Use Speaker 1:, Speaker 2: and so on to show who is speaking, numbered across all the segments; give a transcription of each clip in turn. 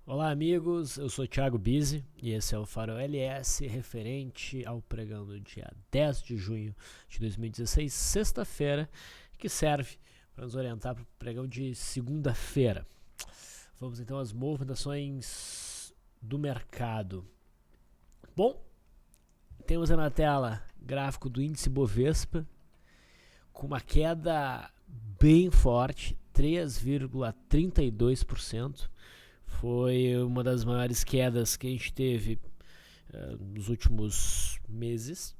Speaker 1: Olá amigos, eu sou Thiago Bizzi e esse é o Farol LS referente ao pregão do dia 10 de junho de 2016, sexta-feira, que serve para nos orientar para o pregão de segunda-feira. Vamos então às movimentações do mercado. Bom, temos aí na tela gráfico do índice Bovespa com uma queda bem forte, 3,32%. Foi uma das maiores quedas que a gente teve nos últimos meses.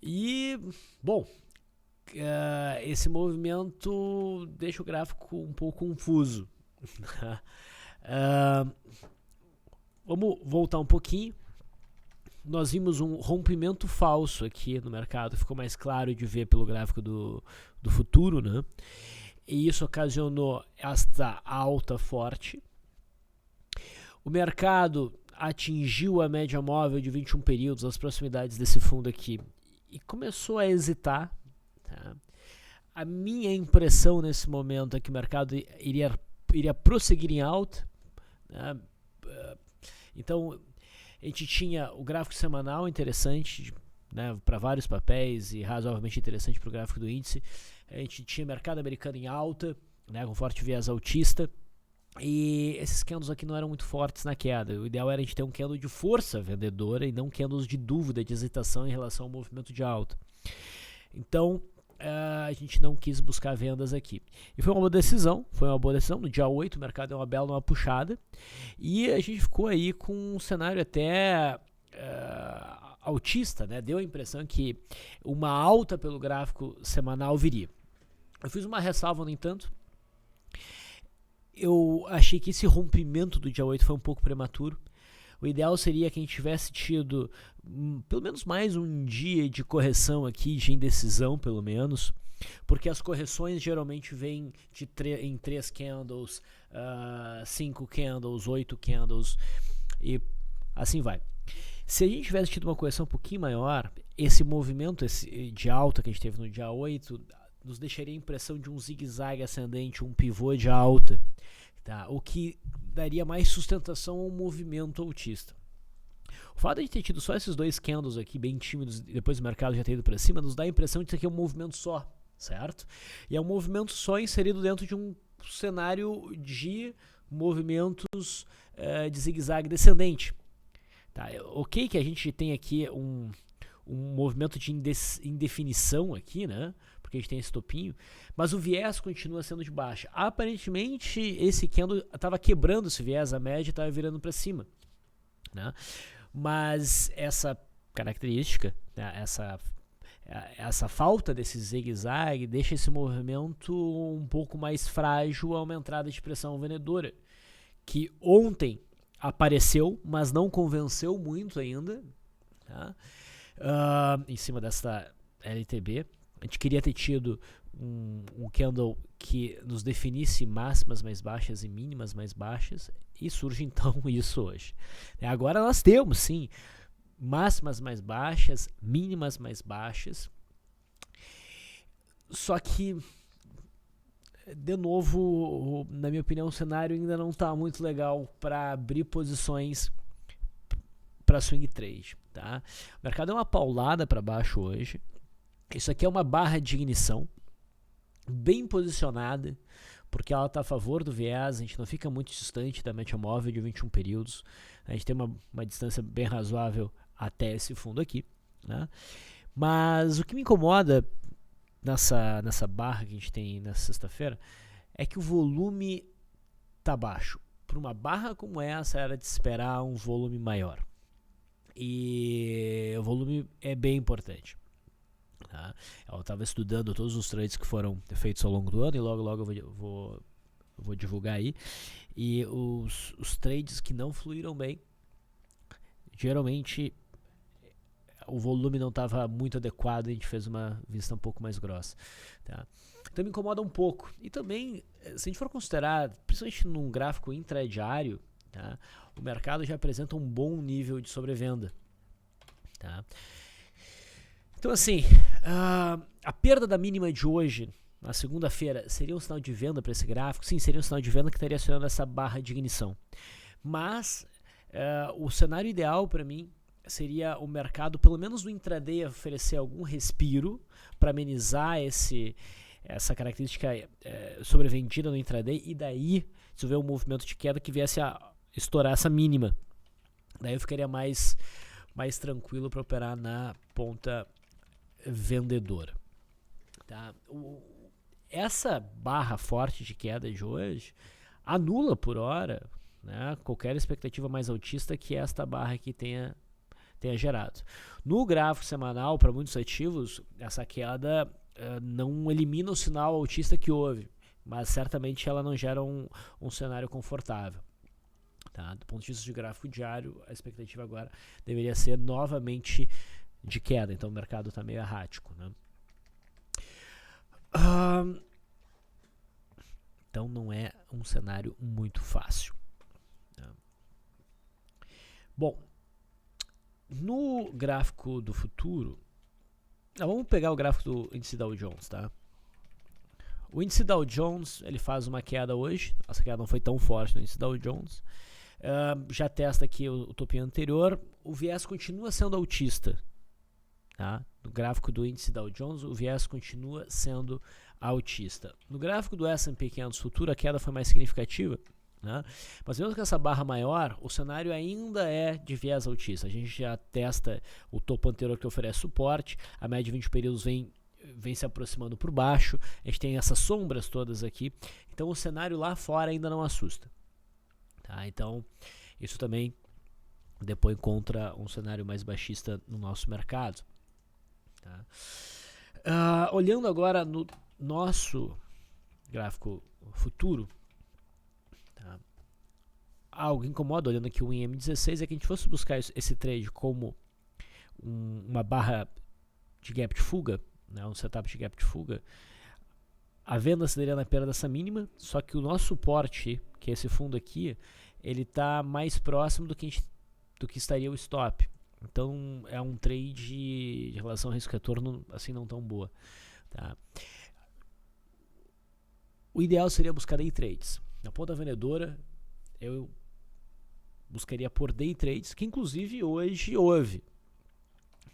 Speaker 1: E, bom, esse movimento deixa o gráfico um pouco confuso. Vamos voltar um pouquinho. Nós vimos um rompimento falso aqui no mercado, ficou mais claro de ver pelo gráfico do futuro, né? E isso ocasionou esta alta forte. O mercado atingiu a média móvel de 21 períodos, as proximidades desse fundo aqui, e começou a hesitar. Tá? A minha impressão nesse momento é que o mercado iria prosseguir em alta. Né? Então, a gente tinha o gráfico semanal interessante, né, para vários papéis e razoavelmente interessante para o gráfico do índice. A gente tinha mercado americano em alta, né, com forte viés altista, e esses candles aqui não eram muito fortes na queda. O ideal era a gente ter um candle de força vendedora e não candles de dúvida, de hesitação em relação ao movimento de alta. Então, a gente não quis buscar vendas aqui. E foi uma boa decisão, No dia 8 o mercado deu uma bela puxada, e a gente ficou aí com um cenário até altista, né? Deu a impressão que uma alta pelo gráfico semanal viria. Eu fiz uma ressalva, no entanto. Eu achei que esse rompimento do dia 8 foi um pouco prematuro. O ideal seria que a gente tivesse tido pelo menos mais um dia de correção aqui, de indecisão pelo menos, porque as correções geralmente vêm em 3 candles, 5 candles, 8 candles e assim vai. Se a gente tivesse tido uma correção um pouquinho maior, esse movimento de alta que a gente teve no dia 8 nos deixaria a impressão de um zigue-zague ascendente, um pivô de alta, tá? O que daria mais sustentação ao movimento altista. O fato de a gente ter tido só esses dois candles aqui, bem tímidos, e depois o mercado já ter ido para cima, nos dá a impressão de que isso aqui é um movimento só, certo? E é um movimento só inserido dentro de um cenário de movimentos de zigue-zague descendente. Tá, ok que a gente tem aqui um movimento de indefinição aqui, né? Porque a gente tem esse topinho, mas o viés continua sendo de baixa. Aparentemente, esse candle estava quebrando esse viés, a média estava virando para cima, né? Mas essa característica, né? essa falta desse zigue-zague deixa esse movimento um pouco mais frágil a uma entrada de pressão vendedora, que ontem apareceu, mas não convenceu muito ainda, tá? Em cima dessa LTB. A gente queria ter tido um candle que nos definisse máximas mais baixas e mínimas mais baixas, e surge então isso hoje. Agora nós temos sim máximas mais baixas, mínimas mais baixas, só que, de novo, na minha opinião, o cenário ainda não está muito legal para abrir posições para swing trade, tá? O mercado é uma paulada para baixo hoje. Isso aqui é uma barra de ignição bem posicionada, porque ela está a favor do viés. A gente não fica muito distante da média móvel de 21 períodos. A gente tem uma distância bem razoável até esse fundo aqui, né? Mas o que me incomoda nessa barra que a gente tem nessa sexta-feira é que o volume está baixo. Para uma barra como essa, era de esperar um volume maior. E o volume é bem importante. Tá? Eu estava estudando todos os trades que foram feitos ao longo do ano, e logo eu vou divulgar aí. E os trades que não fluíram bem, geralmente o volume não estava muito adequado, e a gente fez uma vista um pouco mais grossa. Tá? Então me incomoda um pouco. E também, se a gente for considerar, principalmente num gráfico intradiário, tá? O mercado já apresenta um bom nível de sobrevenda. Tá? Então assim, a perda da mínima de hoje na segunda-feira, seria um sinal de venda para esse gráfico? Sim, seria um sinal de venda que estaria acionando essa barra de ignição. Mas o cenário ideal para mim seria o mercado, pelo menos no intraday, oferecer algum respiro para amenizar essa característica sobrevendida no intraday, e daí, se houver um movimento de queda que viesse a estourar essa mínima, daí eu ficaria mais tranquilo para operar na ponta vendedora. Tá? Essa barra forte de queda de hoje anula por hora, né, qualquer expectativa mais altista que esta barra aqui tenha gerado. No gráfico semanal, para muitos ativos, essa queda não elimina o sinal altista que houve, mas certamente ela não gera um cenário confortável. Tá? Do ponto de vista de gráfico diário, a expectativa agora deveria ser novamente de queda, então o mercado está meio errático. Né? Então não é um cenário muito fácil. Tá? Bom, no gráfico do futuro, vamos pegar o gráfico do índice Dow Jones, tá? O índice Dow Jones, ele faz uma queda hoje, essa queda não foi tão forte no índice Dow Jones, já testa aqui o topinho anterior, o viés continua sendo altista, tá? No gráfico do índice Dow Jones, o viés continua sendo altista. No gráfico do S&P 500 futuro, a queda foi mais significativa, né? Mas mesmo com essa barra maior, o cenário ainda é de viés altista. A gente já testa o topo anterior que oferece suporte, a média de 20 períodos vem se aproximando por baixo, a gente tem essas sombras todas aqui, então o cenário lá fora ainda não assusta. Tá? Então isso também depõe contra um cenário mais baixista no nosso mercado. Tá? Olhando agora no nosso gráfico futuro, tá? Algo que incomoda olhando aqui o IM16 é que a gente fosse buscar esse trade como uma barra de gap de fuga, né, um setup de gap de fuga, a venda se daria na perda dessa mínima, só que o nosso suporte, que é esse fundo aqui, ele está mais próximo do que estaria o stop. Então é um trade de relação risco-retorno assim não tão boa. Tá? O ideal seria buscar day trades. Na ponta vendedora, eu buscaria por day trades, que inclusive hoje houve.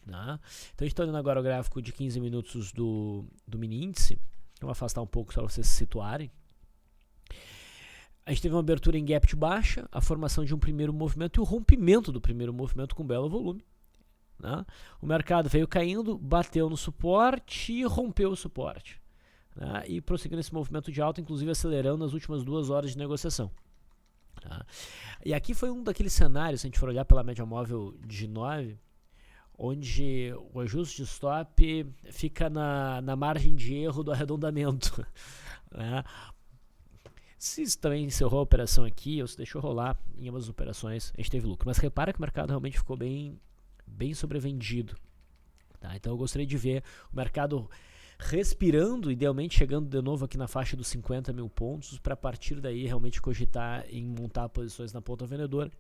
Speaker 1: Né? Então a gente está olhando agora o gráfico de 15 minutos do mini índice. Vamos afastar um pouco só para vocês se situarem. A gente teve uma abertura em gap de baixa, a formação de um primeiro movimento e o rompimento do primeiro movimento com belo volume. Né? O mercado veio caindo, bateu no suporte e rompeu o suporte. Né? E prosseguindo esse movimento de alta, inclusive acelerando nas últimas 2 horas de negociação. Tá? E aqui foi um daqueles cenários, se a gente for olhar pela média móvel de 9, onde o ajuste de stop fica na margem de erro do arredondamento. Né? Se isso também encerrou a operação aqui, ou se deixou rolar em ambas as operações, a gente teve lucro. Mas repara que o mercado realmente ficou bem sobrevendido. Tá? Então eu gostaria de ver o mercado respirando, idealmente chegando de novo aqui na faixa dos 50 mil pontos, para a partir daí realmente cogitar em montar posições na ponta vendedora,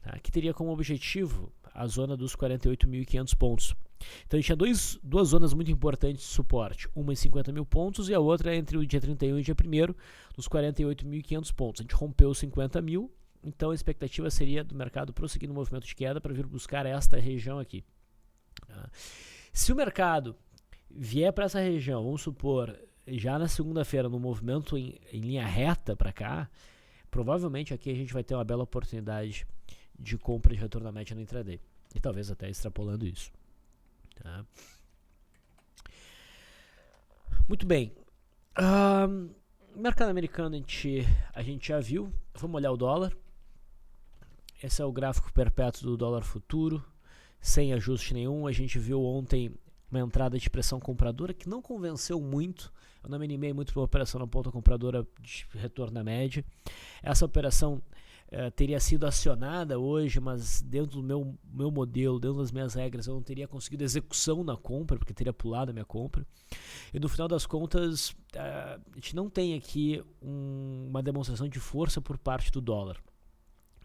Speaker 1: tá? Que teria como objetivo a zona dos 48.500 pontos. Então a gente tinha duas zonas muito importantes de suporte, uma em 50 mil pontos e a outra entre o dia 31 e o dia 1º, nos 48.500 pontos. A gente rompeu os 50 mil, então a expectativa seria do mercado prosseguir no movimento de queda para vir buscar esta região aqui. Tá? Se o mercado vier para essa região, vamos supor, já na segunda-feira, no movimento em linha reta para cá, provavelmente aqui a gente vai ter uma bela oportunidade de compra de retorno à média no intraday. E talvez até extrapolando isso. Tá? Muito bem. Mercado americano a gente já viu. Vamos olhar o dólar. Esse é o gráfico perpétuo do dólar futuro, sem ajuste nenhum. A gente viu ontem uma entrada de pressão compradora que não convenceu muito. Eu não me animei muito para uma operação na ponta compradora de retorno à média. Essa operação teria sido acionada hoje, mas dentro do meu modelo, dentro das minhas regras, eu não teria conseguido execução na compra, porque teria pulado a minha compra. E no final das contas, a gente não tem aqui uma demonstração de força por parte do dólar.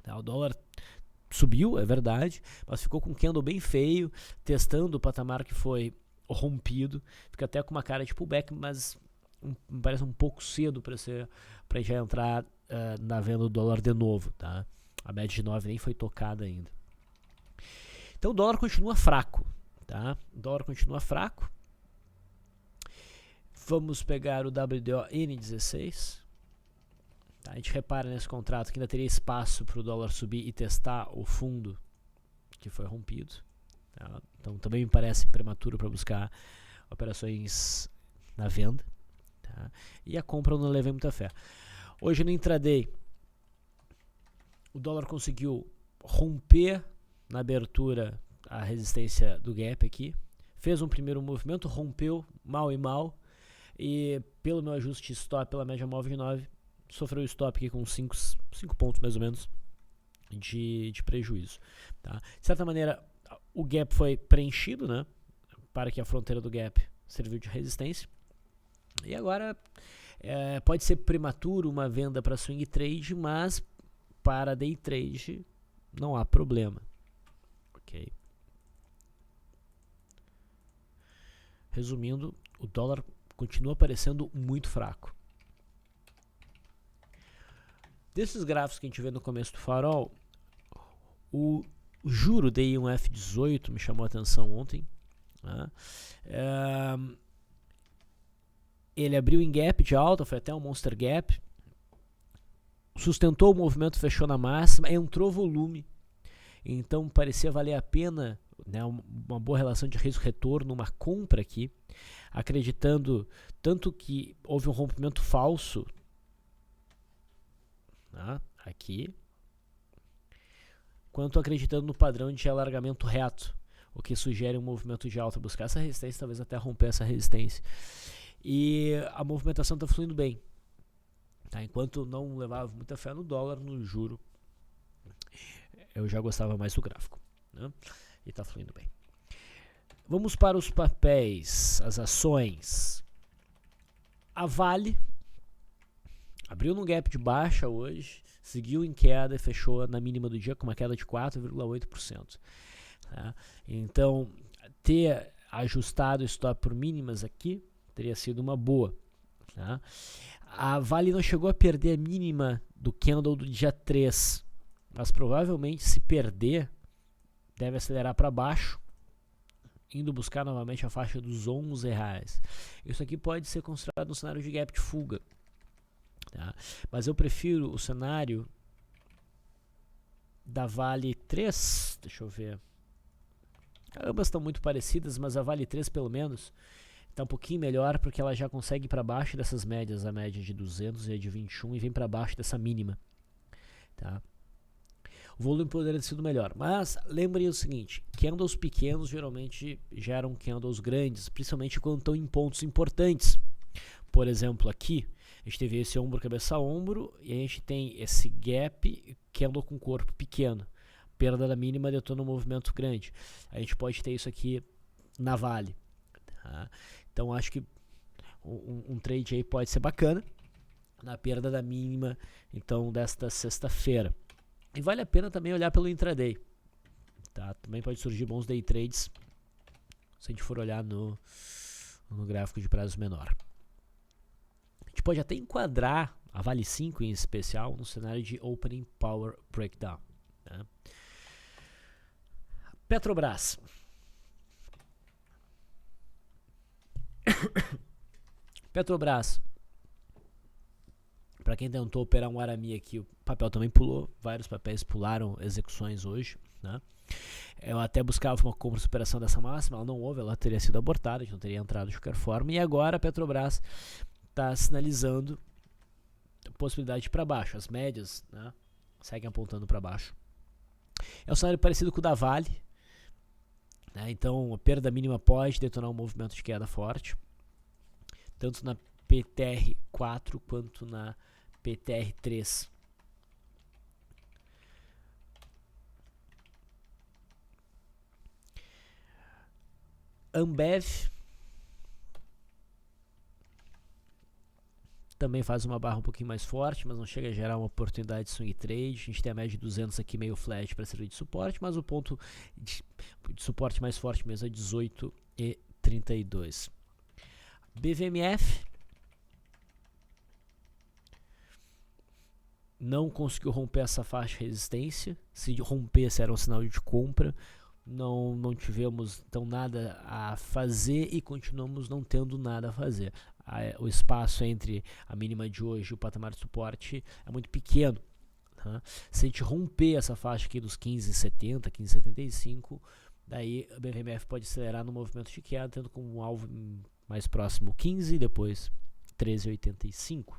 Speaker 1: Tá? O dólar subiu, é verdade, mas ficou com um candle bem feio, testando o patamar que foi rompido. Fica até com uma cara de pullback, mas me parece um pouco cedo para já entrar na venda do dólar de novo, tá? A média de 9 nem foi tocada ainda. Então o dólar continua fraco, tá? O dólar continua fraco. Vamos pegar o WDO N16. Tá? A gente repara nesse contrato que ainda teria espaço para o dólar subir e testar o fundo que foi rompido. Tá? Então também me parece prematuro para buscar operações na venda. Tá? E a compra eu não levei muita fé. Hoje no intraday, o dólar conseguiu romper na abertura a resistência do gap aqui. Fez um primeiro movimento, rompeu mal e mal. E pelo meu ajuste stop pela média móvel de 9, sofreu stop aqui com 5 pontos mais ou menos de prejuízo. Tá? De certa maneira, o gap foi preenchido, né? Para que a fronteira do gap serviu de resistência. E agora pode ser prematuro uma venda para swing trade, mas para day trade não há problema. Ok? Resumindo, o dólar continua parecendo muito fraco. Desses gráficos que a gente vê no começo do farol, o juro DI1F18 me chamou a atenção ontem. Né? Ele abriu em gap de alta, foi até um monster gap, sustentou o movimento, fechou na máxima, entrou volume, então parecia valer a pena, né, uma boa relação de risco-retorno, uma compra aqui, acreditando tanto que houve um rompimento falso, né, aqui, quanto acreditando no padrão de alargamento reto, o que sugere um movimento de alta, buscar essa resistência, talvez até romper essa resistência. E a movimentação está fluindo bem. Tá? Enquanto não levava muita fé no dólar, no juro, eu já gostava mais do gráfico. Né? E está fluindo bem. Vamos para os papéis, as ações. A Vale abriu num gap de baixa hoje, seguiu em queda e fechou na mínima do dia com uma queda de 4,8%. Tá? Então, ter ajustado o stop por mínimas aqui teria sido uma boa. Tá? A Vale não chegou a perder a mínima do candle do dia 3, mas provavelmente se perder, deve acelerar para baixo, indo buscar novamente a faixa dos R$11. Isso aqui pode ser considerado um cenário de gap de fuga. Tá? Mas eu prefiro o cenário da Vale 3, deixa eu ver. Ambas estão muito parecidas, mas a Vale 3 pelo menos está um pouquinho melhor porque ela já consegue ir para baixo dessas médias, a média de 200 e a de 21, e vem para baixo dessa mínima. Tá? O volume poderia ter sido melhor, mas lembrem o seguinte, candles pequenos geralmente geram candles grandes, principalmente quando estão em pontos importantes. Por exemplo, aqui a gente teve esse ombro, cabeça a ombro, e a gente tem esse gap, candle com corpo pequeno. Perda da mínima detona um movimento grande. A gente pode ter isso aqui na Vale. Tá? Então acho que um trade aí pode ser bacana na perda da mínima, então, desta sexta-feira. E vale a pena também olhar pelo intraday. Tá? Também pode surgir bons day trades se a gente for olhar no gráfico de prazo menor. A gente pode até enquadrar a Vale 5 em especial no cenário de Opening Power Breakdown. Tá? Petrobras. Petrobras. Para quem tentou operar um Arami aqui, o papel também pulou. Vários papéis pularam execuções hoje. Né? Eu até buscava uma compra de superação dessa máxima, ela não houve, ela teria sido abortada, a gente não teria entrado de qualquer forma. E agora a Petrobras está sinalizando a possibilidade de ir para baixo. As médias, né, seguem apontando para baixo. É um cenário parecido com o da Vale. Né? Então a perda mínima pode detonar um movimento de queda forte, tanto na PTR4 quanto na PTR3. Ambev também faz uma barra um pouquinho mais forte, mas não chega a gerar uma oportunidade de swing trade. A gente tem a média de 200 aqui meio flat para servir de suporte, mas o ponto de suporte mais forte mesmo é 18,32. BVMF não conseguiu romper essa faixa de resistência. Se rompesse era um sinal de compra. Não tivemos então nada a fazer e continuamos não tendo nada a fazer. O espaço entre a mínima de hoje e o patamar de suporte é muito pequeno. Tá? Se a gente romper essa faixa aqui dos 15,70, 15,75, daí a BVMF pode acelerar no movimento de queda, tendo como alvo mais próximo 15 e depois 13,85.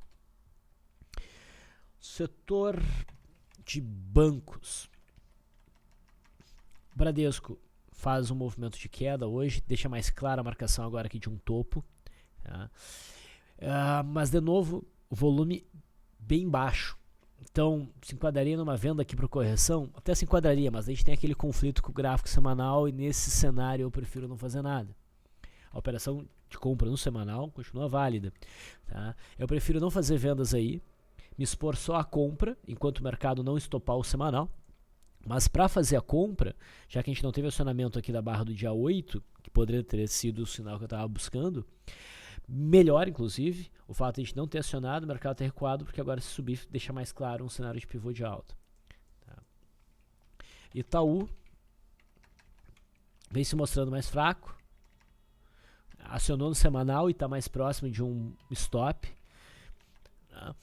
Speaker 1: Setor de bancos. Bradesco faz um movimento de queda hoje, deixa mais clara a marcação agora aqui de um topo. Tá? Mas de novo, o volume bem baixo. Então, se enquadraria numa venda aqui para correção? Até se enquadraria, mas a gente tem aquele conflito com o gráfico semanal e nesse cenário eu prefiro não fazer nada. A operação de compra no semanal continua válida. Tá? Eu prefiro não fazer vendas aí, me expor só à compra, enquanto o mercado não estopar o semanal. Mas para fazer a compra, já que a gente não teve acionamento aqui da barra do dia 8, que poderia ter sido o sinal que eu estava buscando, melhor inclusive o fato de a gente não ter acionado, o mercado ter recuado, porque agora se subir deixa mais claro um cenário de pivô de alta. Tá. Itaú vem se mostrando mais fraco, acionou no semanal e está mais próximo de um stop. Tá.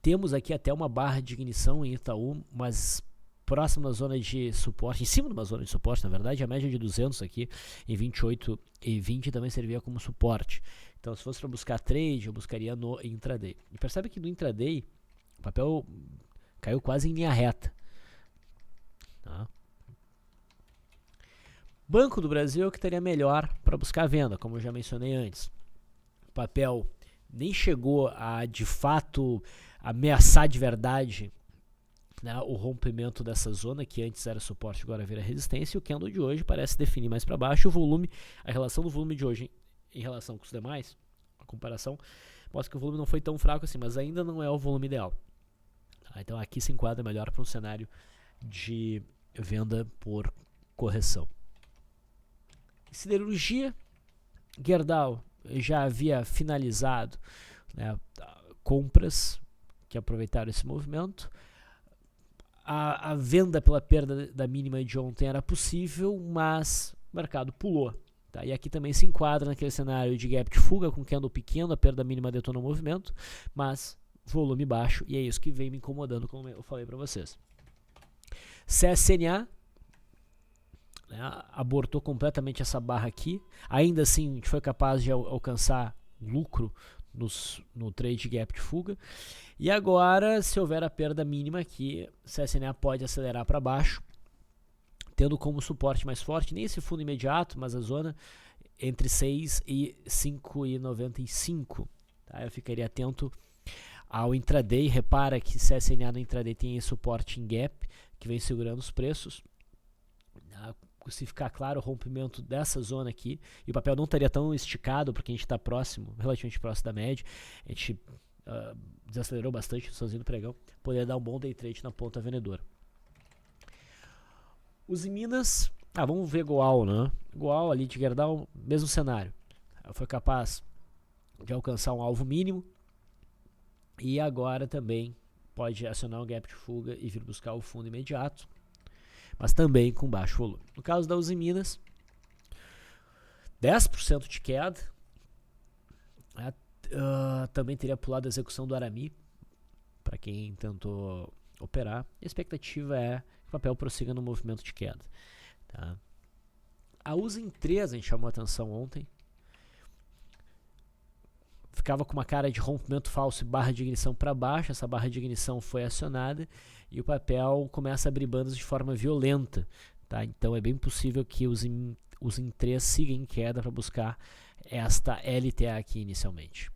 Speaker 1: Temos aqui até uma barra de ignição em Itaú, mas próximo da zona de suporte, em cima de uma zona de suporte, na verdade, a média de 200 aqui em 28,20 também servia como suporte. Então, se fosse para buscar trade, eu buscaria no intraday. E percebe que no intraday, o papel caiu quase em linha reta. Tá? Banco do Brasil é o que estaria melhor para buscar venda, como eu já mencionei antes. O papel nem chegou a, de fato, ameaçar de verdade, né, o rompimento dessa zona que antes era suporte, agora vira resistência, e o candle de hoje parece definir mais para baixo. O volume, a relação do volume de hoje em relação com os demais, a comparação mostra que o volume não foi tão fraco assim, mas ainda não é o volume ideal. Então aqui se enquadra melhor para um cenário de venda por correção. Siderurgia, Gerdau já havia finalizado, né, compras que aproveitaram esse movimento. A venda pela perda da mínima de ontem era possível, mas o mercado pulou. Tá? E aqui também se enquadra naquele cenário de gap de fuga, com candle pequeno, a perda mínima detona o movimento, mas volume baixo, e é isso que vem me incomodando, como eu falei para vocês. CSNA, né, abortou completamente essa barra aqui. Ainda assim, a gente foi capaz de alcançar lucro no trade gap de fuga. E agora, se houver a perda mínima aqui, CSNA pode acelerar para baixo, tendo como suporte mais forte, nem esse fundo imediato, mas a zona entre 6 e 5,95. Tá? Eu ficaria atento ao intraday. Repara que CSNA no intraday tem esse suporte em gap, que vem segurando os preços. Se ficar claro o rompimento dessa zona aqui, e o papel não estaria tão esticado, porque a gente está próximo, relativamente próximo da média, a gente desacelerou bastante no sozinho do pregão, poderia dar um bom day trade na ponta vendedora. Os em Minas, vamos ver Goal, né? Goal ali de Gerdau, mesmo cenário, foi capaz de alcançar um alvo mínimo, e agora também pode acionar um gap de fuga e vir buscar o fundo imediato, mas também com baixo volume. No caso da Uzi Minas, 10% de queda, também teria pulado a execução do Arami, para quem tentou operar. A expectativa é que o papel prossiga no movimento de queda. Tá? A Uzi em 3, a gente chamou a atenção ontem, ficava com uma cara de rompimento falso e barra de ignição para baixo. Essa barra de ignição foi acionada e o papel começa a abrir bandas de forma violenta. Tá? Então é bem possível que os em 3 sigam em queda para buscar esta LTA aqui inicialmente.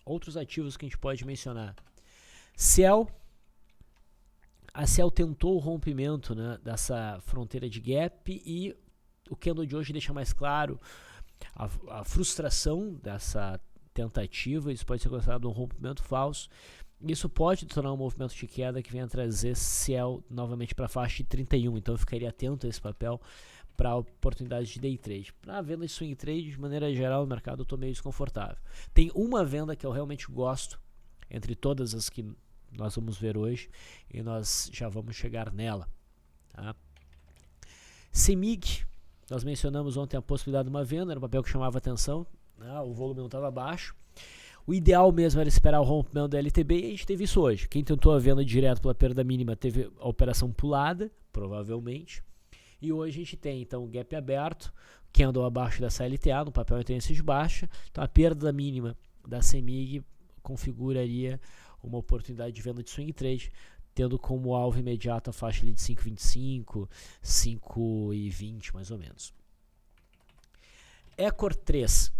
Speaker 1: Outros ativos que a gente pode mencionar. Ciel. A Ciel tentou o rompimento, né, dessa fronteira de gap, e o candle de hoje deixa mais claro a frustração dessa tentativa. Isso pode ser considerado um rompimento falso. Isso pode tornar um movimento de queda que venha trazer Ciel novamente para a faixa de 31. Então eu ficaria atento a esse papel para oportunidades de day trade. Para venda de swing trade, de maneira geral, no mercado eu estou meio desconfortável. Tem uma venda que eu realmente gosto, entre todas as que nós vamos ver hoje, e nós já vamos chegar nela. Tá? CEMIG, nós mencionamos ontem a possibilidade de uma venda, era um papel que chamava atenção, né? O volume não estava baixo. O ideal mesmo era esperar o rompimento da LTB e a gente teve isso hoje. Quem tentou a venda direto pela perda mínima teve a operação pulada, provavelmente. E hoje a gente tem então o gap aberto, que andou abaixo dessa LTA, no papel em tendência de baixa. Então a perda mínima da CEMIG configuraria uma oportunidade de venda de swing trade, tendo como alvo imediato a faixa ali de 5,25, 5,20 mais ou menos. Ecor 3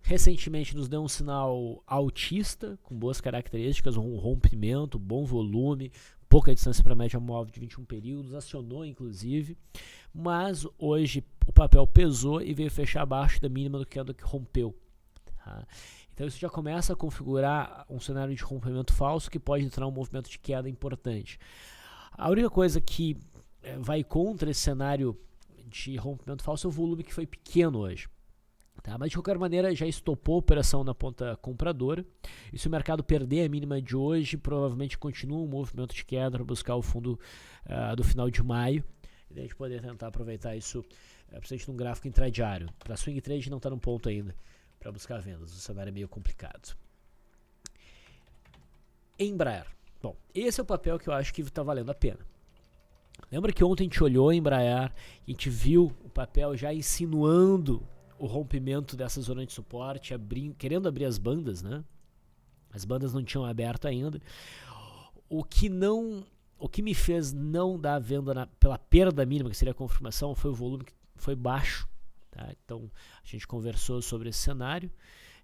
Speaker 1: recentemente nos deu um sinal altista, com boas características, um rompimento, bom volume, pouca distância para a média móvel de 21 períodos, acionou inclusive, mas hoje o papel pesou e veio fechar abaixo da mínima do candle que rompeu. Tá? Então isso já começa a configurar um cenário de rompimento falso que pode entrar um movimento de queda importante. A única coisa que vai contra esse cenário de rompimento falso é o volume que foi pequeno hoje. Tá? Mas de qualquer maneira já estopou a operação na ponta compradora. E se o mercado perder a mínima de hoje, provavelmente continua um movimento de queda para buscar o fundo do final de maio. E a gente poder tentar aproveitar isso, principalmente num gráfico intradiário. Para swing trade não está no ponto ainda para buscar vendas. O cenário é meio complicado. Embraer. Bom, esse é o papel que eu acho que está valendo a pena. Lembra que ontem a gente olhou a Embraer e a gente viu o papel já insinuando o rompimento dessa zona de suporte, querendo abrir as bandas, né? As bandas não tinham aberto ainda. O que me fez não dar a venda pela perda mínima, que seria a confirmação, foi o volume que foi baixo. Tá? Então a gente conversou sobre esse cenário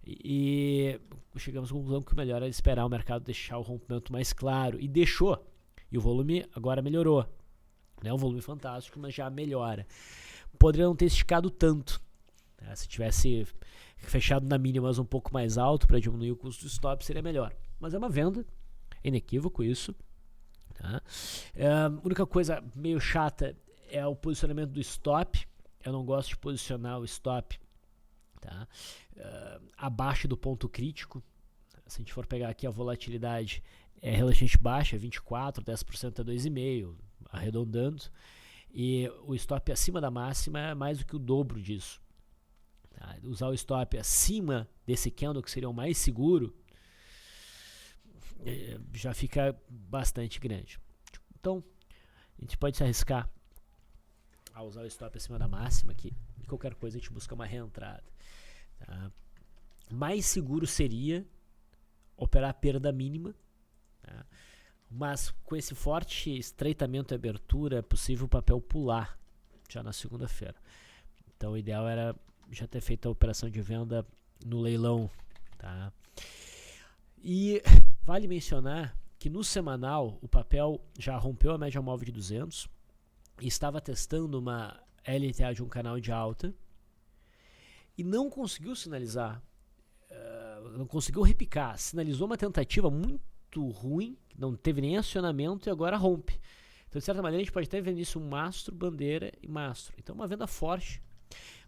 Speaker 1: e chegamos à conclusão que o melhor era esperar o mercado deixar o rompimento mais claro, e deixou. E o volume agora melhorou. Não é um volume fantástico, mas já melhora. Poderia não ter esticado tanto. Tá? Se tivesse fechado na mínima, mas um pouco mais alto para diminuir o custo do stop, seria melhor. Mas é uma venda, inequívoco isso. Tá? A única coisa meio chata é o posicionamento do stop. Eu não gosto de posicionar o stop, tá? Abaixo do ponto crítico. Se a gente for pegar aqui, a volatilidade é relativamente baixa, 24, 10% a 2,5%, arredondando. E o stop acima da máxima é mais do que o dobro disso. Tá? Usar o stop acima desse candle, que seria o mais seguro, já fica bastante grande. Então, a gente pode se arriscar a usar o stop acima da máxima, que qualquer coisa a gente busca uma reentrada. Tá? Mais seguro seria operar a perda mínima, tá? Mas com esse forte estreitamento e abertura é possível o papel pular já na segunda-feira. Então o ideal era já ter feito a operação de venda no leilão. Tá? E vale mencionar que no semanal o papel já rompeu a média móvel de 200 e estava testando uma LTA de um canal de alta e não conseguiu sinalizar, não conseguiu repicar, sinalizou uma tentativa muito ruim, não teve nem acionamento e agora rompe. Então, de certa maneira, a gente pode até ver nisso um mastro, bandeira e mastro. Então, uma venda forte,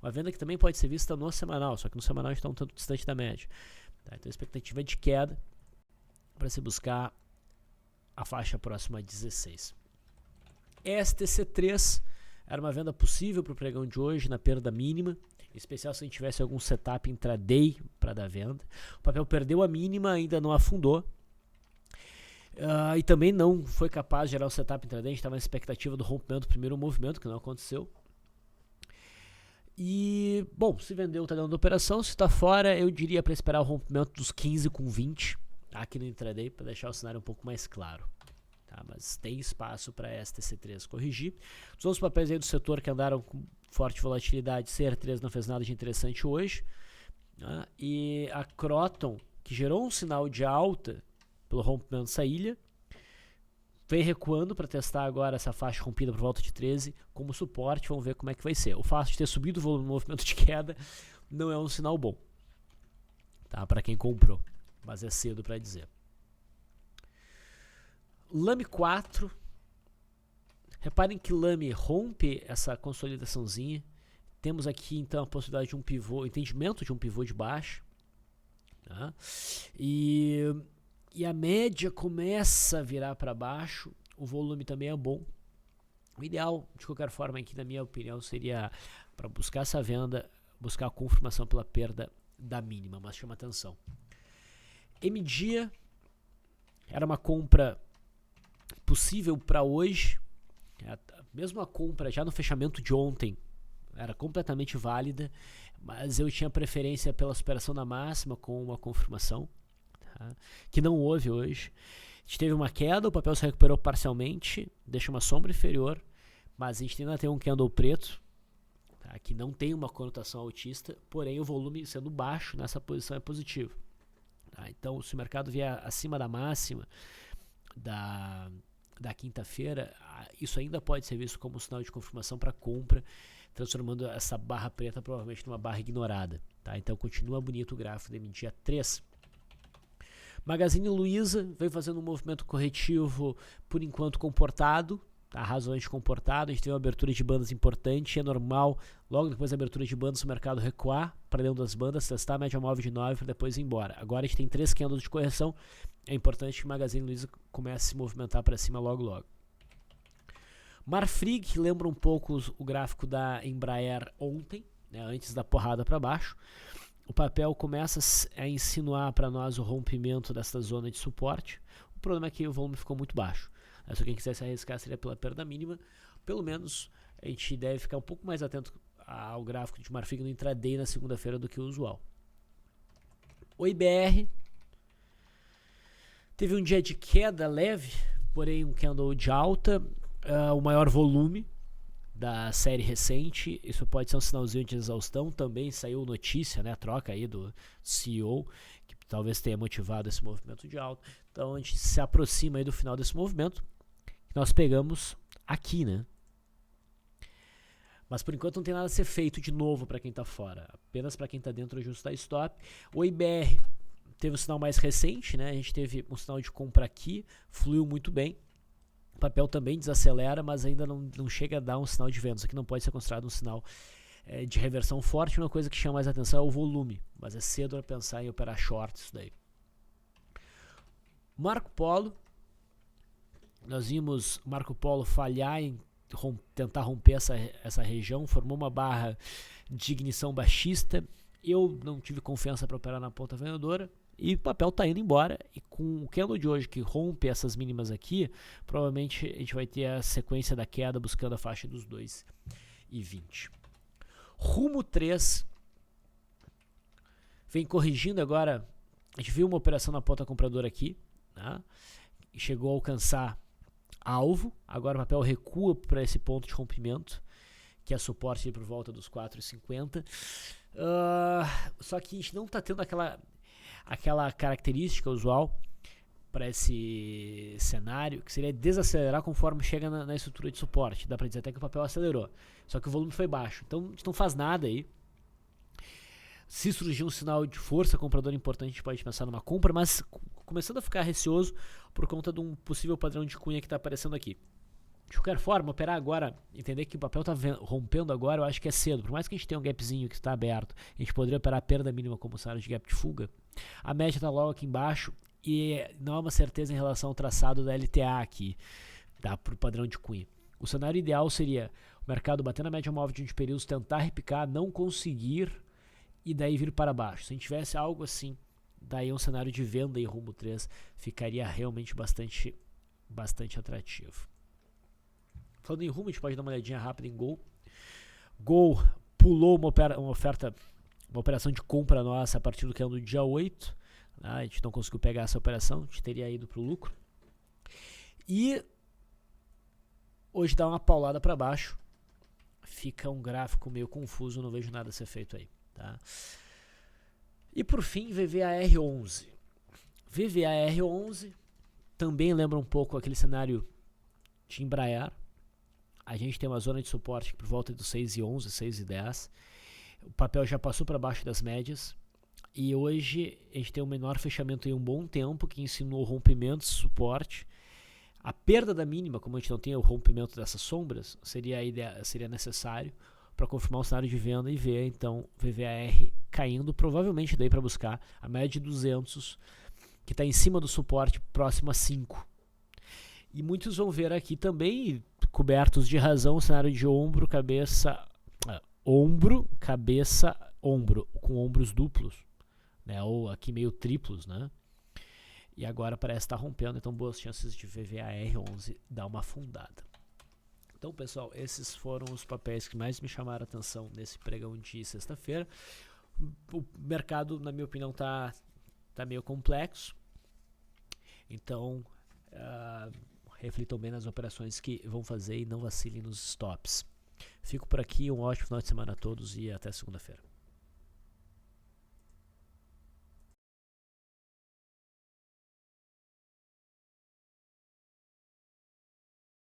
Speaker 1: uma venda que também pode ser vista no semanal, só que no semanal a gente está um tanto distante da média. Tá? Então, a expectativa é de queda para se buscar a faixa próxima a 16. STC3 era uma venda possível para o pregão de hoje na perda mínima, em especial se a gente tivesse algum setup intraday para dar venda. O papel perdeu a mínima, ainda não afundou. E também não foi capaz de gerar o setup intraday. A gente estava na expectativa do rompimento do primeiro movimento, que não aconteceu. E, bom, se vendeu, está dando operação. Se está fora, eu diria para esperar o rompimento dos 15 com 20 aqui no intraday, para deixar o cenário um pouco mais claro. Tá? Mas tem espaço para a STC3 corrigir. Os outros papéis aí do setor que andaram com forte volatilidade, CR3 não fez nada de interessante hoje. Tá? E a Croton, que gerou um sinal de alta pelo rompimento dessa ilha, vem recuando para testar agora essa faixa rompida por volta de 13 como suporte. Vamos ver como é que vai ser. O fato de ter subido o volume no movimento de queda não é um sinal bom, tá? Para quem comprou, mas é cedo para dizer. Lame 4, reparem que Lame rompe essa consolidaçãozinha, Temos aqui então a possibilidade de um pivô, entendimento de um pivô de baixa, tá? E a média começa a virar para baixo, o volume também é bom. O ideal, de qualquer forma, aqui na minha opinião, seria para buscar essa venda, buscar a confirmação pela perda da mínima, mas chama atenção. MDia era uma compra possível para hoje, mesmo a compra já no fechamento de ontem era completamente válida, mas eu tinha preferência pela superação da máxima com uma confirmação, tá? Que não houve hoje. A gente teve uma queda, o papel se recuperou parcialmente, deixa uma sombra inferior, mas a gente ainda tem um candle preto, tá? Que não tem uma conotação altista, porém o volume sendo baixo nessa posição é positivo. Tá? Então, se o mercado vier acima da máxima da quinta-feira, isso ainda pode ser visto como um sinal de confirmação para compra, transformando essa barra preta provavelmente numa barra ignorada. Tá? Então, continua bonito o gráfico da MDia 3. Magazine Luiza vem fazendo um movimento corretivo, por enquanto comportado, tá? Razoavelmente comportado. A gente tem uma abertura de bandas importante, é normal, logo depois da abertura de bandas, o mercado recuar para dentro das bandas, testar a média móvel de 9 para depois ir embora. Agora a gente tem 3 candles de correção, é importante que o Magazine Luiza comece a se movimentar para cima logo. Marfrig lembra um pouco o gráfico da Embraer ontem, né, antes da porrada para baixo. O papel começa a insinuar para nós o rompimento dessa zona de suporte. O problema é que o volume ficou muito baixo. Se quem quiser se arriscar seria pela perda mínima. Pelo menos a gente deve ficar um pouco mais atento ao gráfico de Marfrig no intraday na segunda-feira do que o usual. O IBR teve um dia de queda leve, porém um candle de alta, o maior volume da série recente. Isso pode ser um sinalzinho de exaustão. Também saiu notícia, né, a troca aí do CEO, que talvez tenha motivado esse movimento de alta. Então a gente se aproxima aí do final desse movimento que nós pegamos aqui, né? Mas por enquanto não tem nada a ser feito de novo para quem está fora, apenas para quem está dentro ajustar stop. O IBR teve um sinal mais recente, né? A gente teve um sinal de compra aqui, fluiu muito bem. O papel também desacelera, mas ainda não chega a dar um sinal de venda. Isso aqui não pode ser considerado um sinal de reversão forte. Uma coisa que chama mais atenção é o volume, mas é cedo a pensar em operar short isso daí. Marco Polo, nós vimos Marco Polo falhar em tentar romper essa região, formou uma barra de ignição baixista. Eu não tive confiança para operar na ponta vendedora. E o papel está indo embora, e com o candle de hoje que rompe essas mínimas aqui, provavelmente a gente vai ter a sequência da queda buscando a faixa dos 2,20. Rumo 3 vem corrigindo agora. A gente viu uma operação na ponta compradora aqui, né? E chegou a alcançar alvo. Agora o papel recua para esse ponto de rompimento, que é suporte por volta dos 4,50. Só que a gente não está tendo aquela característica usual para esse cenário, que seria desacelerar conforme chega na estrutura de suporte. Dá para dizer até que o papel acelerou, só que o volume foi baixo. Então a gente não faz nada aí. Se surgir um sinal de força compradora importante, a gente pode pensar numa compra, mas começando a ficar receoso por conta de um possível padrão de cunha que está aparecendo aqui. De qualquer forma, operar agora, entender que o papel está rompendo agora, eu acho que é cedo. Por mais que a gente tenha um gapzinho que está aberto, a gente poderia operar a perda mínima como cenário de gap de fuga. A média está logo aqui embaixo e não há uma certeza em relação ao traçado da LTA aqui, tá, para o padrão de cunha. O cenário ideal seria o mercado bater na média móvel de 20 períodos, tentar repicar, não conseguir e daí vir para baixo. Se a gente tivesse algo assim, daí um cenário de venda em rumo 3 ficaria realmente bastante atrativo. Falando em rumo, a gente pode dar uma olhadinha rápida em Gol. Gol pulou uma operação de compra nossa a partir do que é no dia 8. A gente não conseguiu pegar essa operação, a gente teria ido para o lucro. E hoje dá uma paulada para baixo. Fica um gráfico meio confuso, não vejo nada a ser feito aí. Tá? E por fim, VVAR11. VVAR11 também lembra um pouco aquele cenário de Embraer. A gente tem uma zona de suporte por volta dos 6,11, 6,10. O papel já passou para baixo das médias. E hoje a gente tem um menor fechamento em um bom tempo, que ensinou rompimento, suporte. A perda da mínima, como a gente não tem o rompimento dessas sombras, seria necessário para confirmar o cenário de venda e ver então VVAR caindo, provavelmente daí para buscar a média de 200, que está em cima do suporte próximo a 5. E muitos vão ver aqui também, cobertos de razão, o cenário de ombro, cabeça, ombro, com ombros duplos, né, ou aqui meio triplos, né? E agora parece estar rompendo, então boas chances de VVAR11 dar uma afundada. Então, pessoal, esses foram os papéis que mais me chamaram a atenção nesse pregão de sexta-feira. O mercado, na minha opinião, tá meio complexo. Então, reflitam bem nas operações que vão fazer e não vacilem nos stops. Fico por aqui, um ótimo final de semana a todos e até segunda-feira.